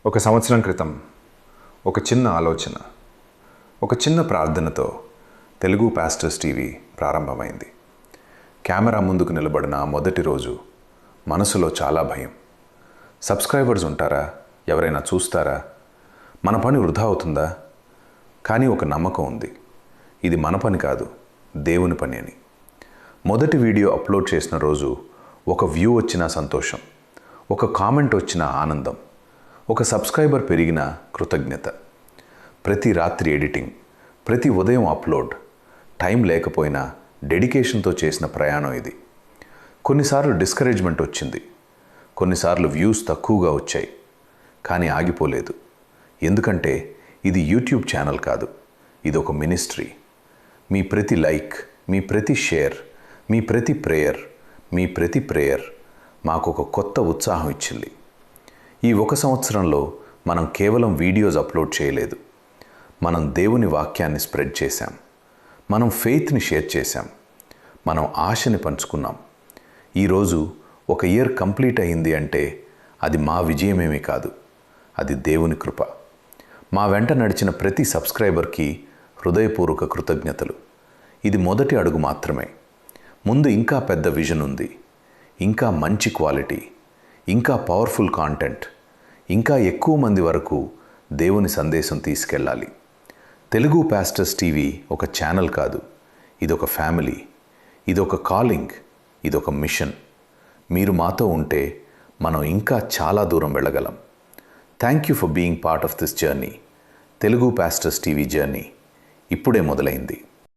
ఒక సంవత్సరం క్రితం ఒక చిన్న ఆలోచన, ఒక చిన్న ప్రార్థనతో తెలుగు పాస్టర్స్ టీవీ ప్రారంభమైంది. కెమెరా ముందుకు నిలబడిన మొదటి రోజు మనసులో చాలా భయం. సబ్స్క్రైబర్స్ ఉంటారా? ఎవరైనా చూస్తారా? మన పని వృధా అవుతుందా? కానీ ఒక నమ్మకం ఉంది, ఇది మన పని కాదు, దేవుని పని అని. మొదటి వీడియో అప్లోడ్ చేసిన రోజు ఒక వ్యూ వచ్చిన సంతోషం, ఒక కామెంట్ వచ్చిన ఆనందం, ఒక సబ్స్క్రైబర్ పెరిగిన కృతజ్ఞత. ప్రతి రాత్రి ఎడిటింగ్, ప్రతి ఉదయం అప్లోడ్, టైం లేకపోయినా డెడికేషన్తో చేసిన ప్రయాణం ఇది. కొన్నిసార్లు డిస్కరేజ్మెంట్ వచ్చింది, కొన్నిసార్లు వ్యూస్ తక్కువగా వచ్చాయి, కానీ ఆగిపోలేదు. ఎందుకంటే ఇది యూట్యూబ్ ఛానల్ కాదు, ఇది ఒక మినిస్ట్రీ. మీ ప్రతి లైక్, మీ ప్రతి షేర్, మీ ప్రతి ప్రేయర్ మాకు ఒక కొత్త ఉత్సాహం ఇచ్చింది. ఈ ఒక సంవత్సరంలో మనం కేవలం వీడియోస్ అప్లోడ్ చేయలేదు, మనం దేవుని వాక్యాన్ని స్ప్రెడ్ చేశాం, మనం ఫెయిత్ని షేర్ చేశాం, మనం ఆశని పంచుకున్నాం. ఈరోజు ఒక ఇయర్ కంప్లీట్ అయింది అంటే అది మా విజయమేమీ కాదు, అది దేవుని కృప. మా వెంట నడిచిన ప్రతి సబ్స్క్రైబర్కి హృదయపూర్వక కృతజ్ఞతలు. ఇది మొదటి అడుగు మాత్రమే. ముందు ఇంకా పెద్ద విజన్ ఉంది, ఇంకా మంచి క్వాలిటీ, ఇంకా పవర్ఫుల్ కాంటెంట్, ఇంకా ఎక్కువ మంది వరకు దేవుని సందేశం తీసుకెళ్ళాలి. తెలుగు పాస్టర్స్ టీవీ ఒక ఛానల్ కాదు, ఇదొక ఫ్యామిలీ, ఇదొక కాలింగ్, ఇదొక మిషన్. మీరు మాతో ఉంటే మనం ఇంకా చాలా దూరం వెళ్ళగలం. Thank you for being part of this journey. Telugu pastors TV journey ఇప్పుడే మొదలైంది.